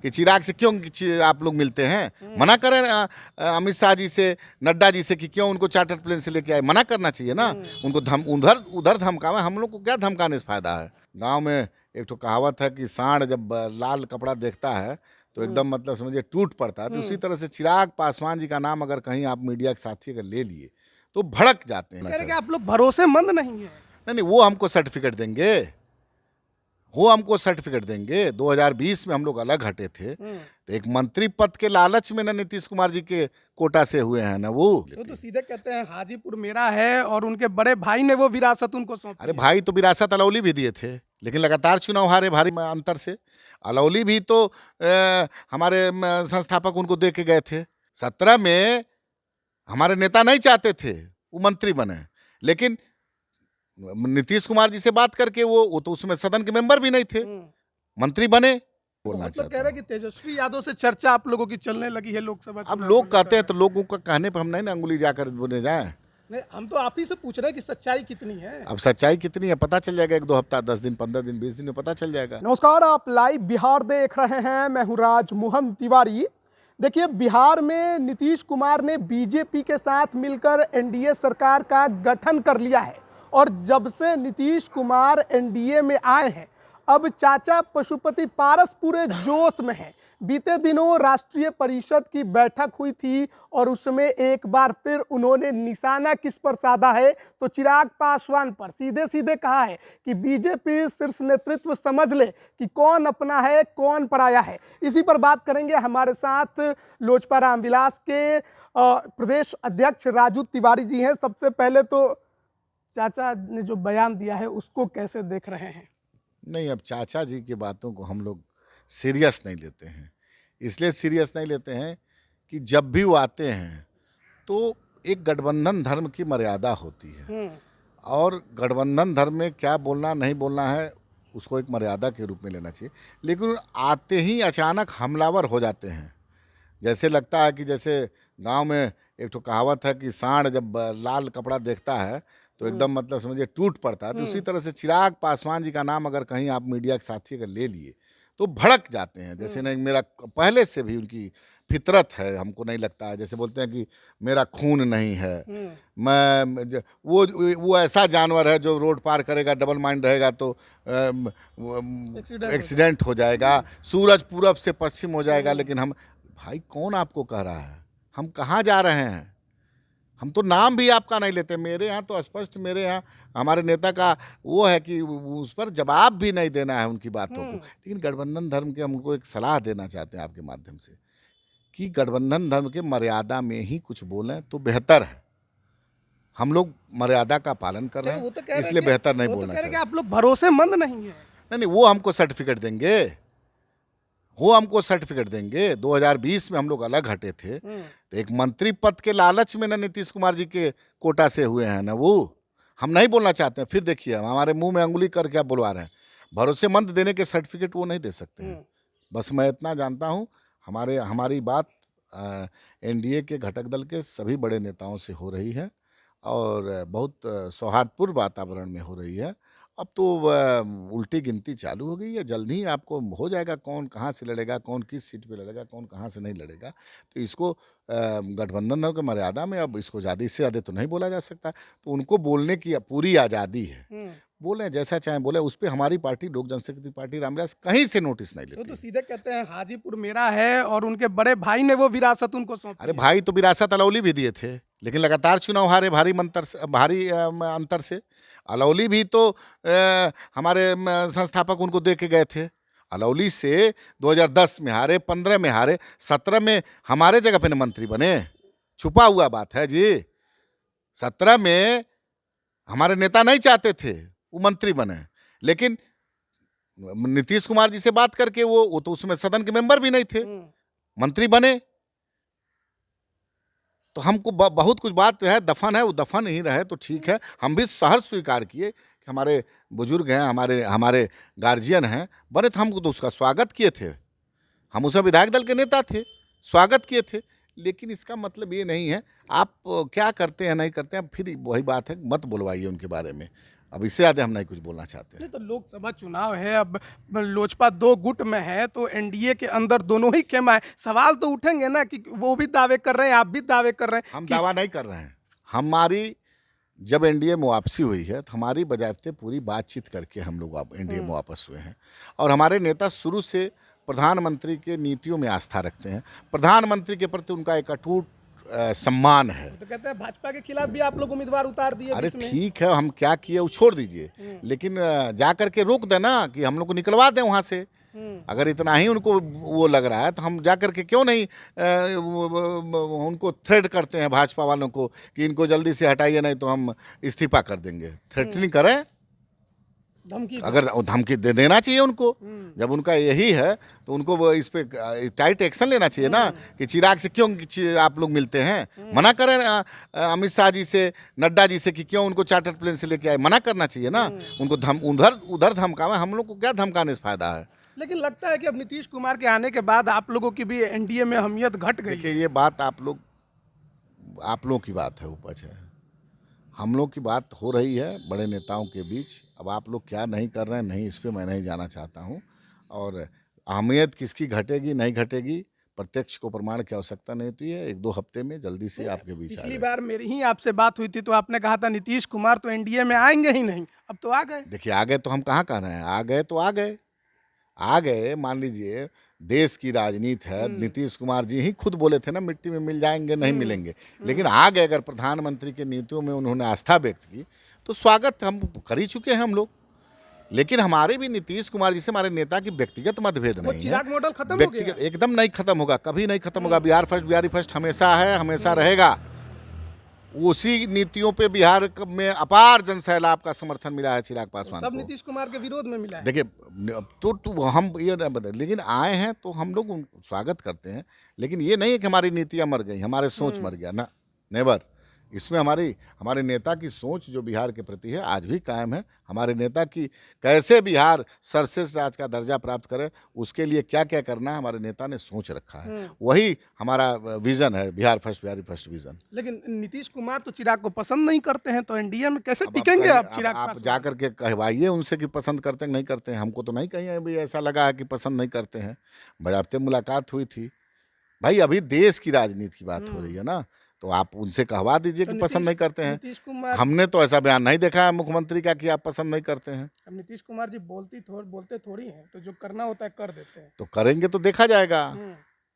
कि चिराग से क्यों आप लोग मिलते हैं? मना करें अमित शाह जी से, नड्डा जी से कि क्यों उनको चार्टर्ड प्लेन से लेके आए। मना करना चाहिए ना उनको। उधर उधर धमकावे, हम लोग को क्या धमकाने से फायदा है। गांव में एक तो कहावत है कि सांड जब लाल कपड़ा देखता है तो एकदम मतलब समझिए टूट पड़ता है। तो उसी तरह से चिराग पासवान जी का नाम अगर कहीं आप मीडिया के साथी अगर ले लिए तो भड़क जाते हैं। कह रहे कि आप लोग भरोसेमंद नहीं है। नहीं, वो हमको सर्टिफिकेट देंगे, वो हमको सर्टिफिकेट देंगे। 2020 में हम लोग अलग हटे थे, तो एक मंत्री पद के लालच में ना नीतीश कुमार जी के कोटा से हुए हैं ना वो तो सीधे कहते हैं हाजीपुर मेरा है और उनके बड़े भाई ने वो विरासत उनको सौंपी। अरे भाई तो विरासत अलौली भी दिए थे, लेकिन लगातार चुनाव हारे भारी अंतर से। अलौली भी तो हमारे संस्थापक उनको दे के गए थे। 17 में हमारे नेता नहीं चाहते थे वो मंत्री बने, लेकिन नीतीश कुमार जी से बात करके वो तो उसमें सदन के मेंबर भी नहीं थे, मंत्री बने। बोलना मतलब कह चाहता रहे कि तेजस्वी यादव से चर्चा आप लोगों की चलने लगी है लोकसभा अब चुनाव लोग को कहते हैं लेकर। तो लोगों का कहने पर हम नहीं ना अंगुली जाकर बोले जाए। नहीं, हम तो आप ही से पूछ रहे हैं कि सच्चाई कितनी है। अब सच्चाई कितनी है पता चल जाएगा, 1-2 हफ्ता, 10 दिन, 15 दिन, 20 दिन में पता चल जाएगा। नमस्कार, आप लाइव बिहार देख रहे हैं। मैं हूं राज मोहन तिवारी। देखिए, बिहार में नीतीश कुमार ने बीजेपी के साथ मिलकर एनडीए सरकार का गठन कर लिया है और जब से नीतीश कुमार एनडीए में आए हैं अब चाचा पशुपति पारस पूरे जोश में हैं। बीते दिनों राष्ट्रीय परिषद की बैठक हुई थी और उसमें एक बार फिर उन्होंने निशाना किस पर साधा है तो चिराग पासवान पर। सीधे सीधे कहा है कि बीजेपी शीर्ष नेतृत्व समझ ले कि कौन अपना है कौन पराया है। इसी पर बात करेंगे। हमारे साथ लोजपा रामविलास के प्रदेश अध्यक्ष राजू तिवारी जी हैं। सबसे पहले तो चाचा ने जो बयान दिया है उसको कैसे देख रहे हैं? नहीं, अब चाचा जी की बातों को हम लोग सीरियस नहीं लेते हैं। इसलिए सीरियस नहीं लेते हैं कि जब भी वो आते हैं तो एक गठबंधन धर्म की मर्यादा होती है और गठबंधन धर्म में क्या बोलना नहीं बोलना है उसको एक मर्यादा के रूप में लेना चाहिए। लेकिन आते ही अचानक हमलावर हो जाते हैं। जैसे लगता है कि जैसे गांव में एक तो कहावत है कि सांड जब लाल कपड़ा देखता है तो एकदम मतलब समझिए टूट पड़ता है। तो उसी तरह से चिराग पासवान जी का नाम अगर कहीं आप मीडिया के साथी अगर ले लिए तो भड़क जाते हैं। जैसे नहीं, मेरा पहले से भी उनकी फितरत है, हमको नहीं लगता है। जैसे बोलते हैं कि मेरा खून नहीं है, मैं वो ऐसा जानवर है जो रोड पार करेगा डबल माइंड रहेगा तो एक्सीडेंट हो जाएगा, सूरज पूरब से पश्चिम हो जाएगा। लेकिन हम भाई कौन आपको कह रहा है हम कहाँ जा रहे हैं? हम तो नाम भी आपका नहीं लेते। मेरे यहाँ तो स्पष्ट, मेरे यहाँ हमारे नेता का वो है कि उस पर जवाब भी नहीं देना है उनकी बातों को। लेकिन गठबंधन धर्म के हम उनको एक सलाह देना चाहते हैं आपके माध्यम से कि गठबंधन धर्म के मर्यादा में ही कुछ बोलें तो बेहतर है। हम लोग मर्यादा का पालन कर रहे हैं, इसलिए बेहतर नहीं बोलना चाहिए। आप लोग भरोसेमंद नहीं है। नहीं, वो हमको सर्टिफिकेट देंगे, वो हमको सर्टिफिकेट देंगे। 2020 में हम लोग अलग हटे थे, तो एक मंत्री पद के लालच में ना नीतीश कुमार जी के कोटा से हुए हैं ना वो। हम नहीं बोलना चाहते हैं। फिर देखिए हमारे मुंह में अंगुली करके आप बुलवा रहे हैं। भरोसेमंद देने के सर्टिफिकेट वो नहीं दे सकते हैं। बस मैं इतना जानता हूँ, हमारी बात एनडीए के घटक दल के सभी बड़े नेताओं से हो रही है और बहुत सौहार्दपूर्ण वातावरण में हो रही है। अब तो उल्टी गिनती चालू हो गई है। जल्द ही आपको हो जाएगा कौन कहाँ से लड़ेगा, कौन किस सीट पे लड़ेगा, कौन कहाँ से नहीं लड़ेगा। तो इसको गठबंधन दल की मर्यादा में अब इसको ज़्यादा, इससे ज़्यादा तो नहीं बोला जा सकता। तो उनको बोलने की पूरी आज़ादी है, बोलें जैसा चाहें बोले। उस पर हमारी पार्टी लोक जनशक्ति पार्टी रामविलास कहीं से नोटिस नहीं लेती। तो सीधे कहते हैं हाजीपुर मेरा है और उनके बड़े भाई ने वो विरासत उनको सौंपी। अरे भाई तो विरासत अलौली भी दिए थे, लेकिन लगातार चुनाव हारे भारी अंतर से। अलौली भी तो हमारे संस्थापक उनको दे के गए थे। अलौली से 2010 में हारे, 15 में हारे, 17 में हमारे जगह पे मंत्री बने। छुपा हुआ बात है जी। 17 में हमारे नेता नहीं चाहते थे वो मंत्री बने, लेकिन नीतीश कुमार जी से बात करके वो तो उसमें सदन के मेंबर भी नहीं थे, मंत्री बने। तो हमको बहुत कुछ बात है, दफन है वो दफन ही रहे तो ठीक है। हम भी सहर्ष स्वीकार किए कि हमारे बुजुर्ग हैं, हमारे गार्जियन हैं, बने तो हम तो उसका स्वागत किए थे। हम उसका विधायक दल के नेता थे, स्वागत किए थे। लेकिन इसका मतलब ये नहीं है आप क्या करते हैं नहीं करते हैं, फिर वही बात है, मत बुलवाइए उनके बारे में। अब इससे ज़्यादा हम नहीं कुछ बोलना चाहते हैं। नहीं तो लोकसभा चुनाव है, अब लोजपा 2 गुट में है, तो एनडीए के अंदर दोनों ही खेमा है। सवाल तो उठेंगे ना कि वो भी दावे कर रहे हैं, आप भी दावे कर रहे हैं। हम दावा नहीं कर रहे हैं। हमारी जब एनडीए में वापसी हुई है तो हमारी बजाय पूरी बातचीत करके हम लोग एनडीए में वापस हुए हैं। और हमारे नेता शुरू से प्रधानमंत्री के नीतियों में आस्था रखते हैं। प्रधानमंत्री के प्रति उनका एक अटूट सम्मान है। तो कहते हैं भाजपा के खिलाफ भी आप लोग उम्मीदवार उतार दिए अरे बीच में। ठीक है, हम क्या किए वो छोड़ दीजिए, लेकिन जा करके रोक देना कि हम लोग को निकलवा दें वहाँ से। अगर इतना ही उनको वो लग रहा है तो हम जा करके क्यों नहीं उनको थ्रेट करते हैं भाजपा वालों को कि इनको जल्दी से हटाइए, नहीं तो हम इस्तीफा कर देंगे। थ्रेटनिंग करें, धमकी अगर धमकी दे देना चाहिए उनको। जब उनका यही है तो उनको वो इस पे टाइट एक्शन लेना चाहिए ना कि चिराग से क्यों आप लोग मिलते हैं। मना करें अमित शाह जी से, नड्डा जी से कि क्यों उनको चार्टर प्लेन से लेके आए। मना करना चाहिए ना उनको। उधर धमकावे, हम लोग को क्या धमकाने से फायदा है। लेकिन लगता है कि अब नीतीश कुमार के आने के बाद आप लोगों की भी एनडीए में अहमियत घट गई। देखिए ये बात आप लोगों की बात है, उपज है। हम लोग की बात हो रही है बड़े नेताओं के बीच। अब आप लोग क्या नहीं कर रहे हैं, नहीं, इस पे मैं नहीं जाना चाहता हूँ। और अहमियत किसकी घटेगी नहीं घटेगी, प्रत्यक्ष को प्रमाण की आवश्यकता नहीं होती है। 1-2 हफ्ते में जल्दी से आपके बीच आ पिछली जाएगा। बार मेरी ही आपसे बात हुई थी तो आपने कहा था नीतीश कुमार तो एनडीए में आएंगे ही नहीं, अब तो आ गए। देखिए आ गए तो हम कहाँ कह रहे हैं, आ गए तो आ गए। मान लीजिए देश की राजनीति है, नीतीश कुमार जी ही खुद बोले थे ना मिट्टी में मिल जाएंगे, नहीं मिलेंगे। लेकिन आ गए, अगर प्रधानमंत्री के नीतियों में उन्होंने आस्था व्यक्त की तो स्वागत हम कर ही चुके हैं हम लोग। लेकिन हमारे भी नीतीश कुमार जी से हमारे नेता की व्यक्तिगत मतभेद वो नहीं चिराग है। मॉडल खत्म हो गया। व्यक्तिगत एकदम नहीं खत्म होगा, कभी नहीं खत्म होगा। बिहार फर्स्ट, बिहारी फर्स्ट हमेशा है, हमेशा रहेगा। उसी नीतियों पे बिहार में अपार जन सैलाब का समर्थन मिला है चिराग पासवान सब को। नीतीश कुमार के विरोध में मिला है। देखिए तो हम ये ना बता, लेकिन आए हैं तो हम लोग स्वागत करते हैं। लेकिन ये नहीं है कि हमारी नीतियाँ मर गई, हमारे सोच मर गया ना, नेवर। इसमें हमारे नेता की सोच जो बिहार के प्रति है आज भी कायम है। हमारे नेता की कैसे बिहार सर्वश्रेष्ठ राज्य का दर्जा प्राप्त करे, उसके लिए क्या क्या करना है, हमारे नेता ने सोच रखा है। वही हमारा विजन है, Bihar first, Bihari first vision. लेकिन नीतीश कुमार तो चिराग को पसंद नहीं करते हैं, तो एनडीए में कैसे टिकेंगे आप चिराग आप पासवान? जा करके कहवाइए उनसे कि पसंद करते हैं नहीं करते हैं। हमको तो नहीं कहीं अभी ऐसा लगा है कि पसंद नहीं करते हैं। बाज़ाब्ते मुलाकात हुई थी भाई, अभी देश की राजनीति की बात हो रही है ना, तो आप उनसे कहवा दीजिए कि पसंद नहीं करते हैं। नीतीश कुमार, हमने तो ऐसा बयान नहीं देखा है मुख्यमंत्री का कि आप पसंद नहीं करते हैं। अब नीतीश कुमार जी बोलते थोड़ी हैं, तो जो करना होता है कर देते हैं। तो करेंगे तो देखा जाएगा।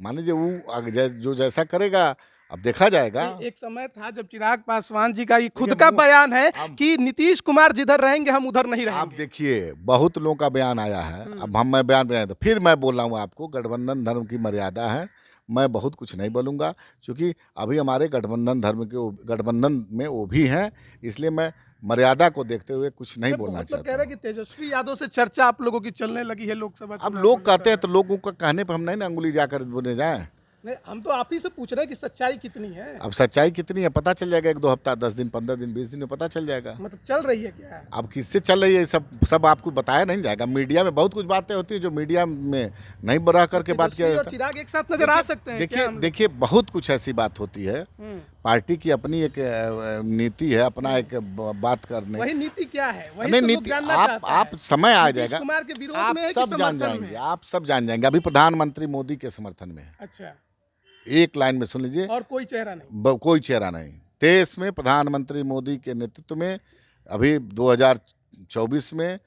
मान लीजिए वो जो जैसा करेगा अब देखा जाएगा। एक समय था जब चिराग पासवान जी का ये खुद का बयान है कि नीतीश कुमार जिधर रहेंगे हम उधर नहीं आप रहेंगे। देखिए बहुत लोगों का बयान आया है। अब मैं बयान बनाया तो फिर मैं बोल रहा हूँ आपको, गठबंधन धर्म की मर्यादा है। मैं बहुत कुछ नहीं बोलूँगा क्योंकि अभी हमारे गठबंधन में वो भी हैं, इसलिए मैं मर्यादा को देखते हुए कुछ नहीं बोलना बहुत लोग चाहता। कह रहे हैं कि तेजस्वी यादव से चर्चा आप लोगों की चलने लगी है लोकसभा अब चुनाव लोग को कहते हैं लेकर। तो लोगों का कहने पर हम नहीं ना अंगुली जाकर बोलने जाएं। नहीं, हम तो आप ही से पूछ रहे हैं कि सच्चाई कितनी है। अब सच्चाई कितनी है पता चल जाएगा, 1-2 हफ्ता, 10 दिन, 15 दिन, 20 दिन में पता चल जाएगा। मतलब चल रही है क्या? अब किससे चल रही है सब आपको बताया नहीं जाएगा। मीडिया में बहुत कुछ बातें होती है जो मीडिया में नहीं बढ़ा करके बात किया तेजस्वी और जाता। चिराग एक साथ नजर आ सकते हैं क्या हम लोग? देखिए बहुत कुछ ऐसी बात होती है। पार्टी की अपनी एक नीति है, अपना एक बात करने। वही नीति क्या है? वही नहीं तो लोग नीति जानना चाहते हैं। आप समय आ नीतीश जाएगा, कुमार के विरोध आप में है कि सब जान समर्थन में जाएंगे, है? आप सब जान जाएंगे। अभी प्रधानमंत्री मोदी के समर्थन में है। अच्छा, एक लाइन में सुन लीजिए, और कोई चेहरा नहीं? कोई चेहरा नहीं। देश में प्रधानमंत्री मोदी के नेतृत्व में अभी 2024 में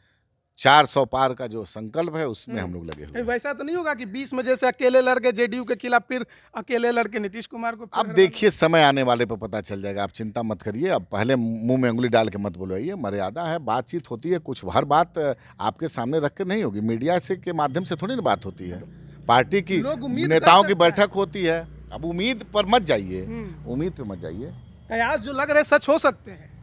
400 पार का जो संकल्प है उसमें हम लोग लगे हुए कहीं हैं। वैसा तो नहीं होगा कि 20 में जैसे अकेले लड़के जेडीयू के खिलाफ, फिर अकेले लड़के नीतीश कुमार को फिर अब देखिए समय आने वाले पर पता चल जाएगा, आप चिंता मत करिए। अब पहले मुंह में उंगली डाल के मत बोलवाइए। मर्यादा है, बातचीत होती है, कुछ हर बात आपके सामने रख के नहीं होगी। मीडिया से के माध्यम से थोड़ी ना बात होती है। पार्टी की लोग उम्मीद नेताओं कर की सकते हैं। बैठक होती है। अब उम्मीद पर मत जाइए, उम्मीद पे मत जाइए। कयास जो लग रहे सच हो सकते हैं।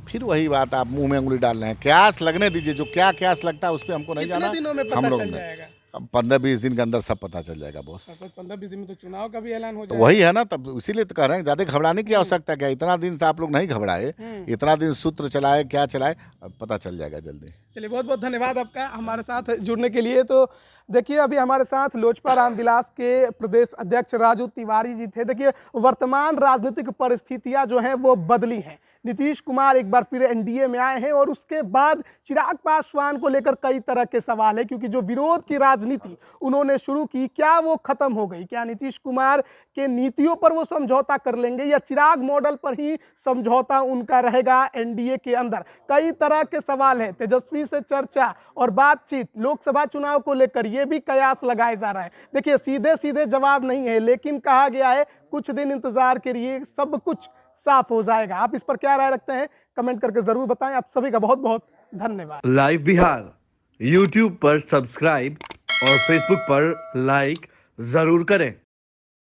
फिर वही बात, आप मुंह में उंगली डाल रहे हैं। क्यास लगने दीजिए, जो क्या क्यास लगता है उस पर हमको नहीं कितने जाना। दिनों में हम पता लोग चल नहीं। जाएगा? अब 15-20 दिन के अंदर सब पता चल जाएगा बॉस। 15-20 दिन में तो चुनाव का भी ऐलान हो तो जाएगा। वही है ना, तब इसीलिए तो कह रहे हैं ज़्यादा घबराने की आवश्यकता क्या। इतना दिन से आप लोग नहीं घबराए, इतना दिन सूत्र चलाए, क्या चलाए, अब पता चल जाएगा जल्दी। चलिए, बहुत बहुत धन्यवाद आपका हमारे साथ जुड़ने के लिए। तो देखिए, अभी हमारे साथ लोजपा रामविलास के प्रदेश अध्यक्ष राजू तिवारी जी थे। देखिए, वर्तमान राजनीतिक परिस्थितियां जो हैं वो बदली हैं। नीतीश कुमार एक बार फिर एनडीए में आए हैं और उसके बाद चिराग पासवान को लेकर कई तरह के सवाल है, क्योंकि जो विरोध की राजनीति उन्होंने शुरू की, क्या वो खत्म हो गई? क्या नीतीश कुमार के नीतियों पर वो समझौता कर लेंगे या चिराग मॉडल पर ही समझौता उनका रहेगा एनडीए के अंदर? कई तरह के सवाल है। तेजस्वी से चर्चा और बातचीत लोकसभा चुनाव को लेकर ये भी कयास लगाए जा रहा है। देखिए, सीधे सीधे जवाब नहीं है, लेकिन कहा गया है कुछ दिन इंतजार करिए, सब कुछ साफ हो जाएगा। आप इस पर क्या राय रखते हैं? कमेंट करके जरूर बताएं। आप सभी का बहुत बहुत धन्यवाद। लाइव बिहार यूट्यूब पर सब्सक्राइब और फेसबुक पर लाइक जरूर करें।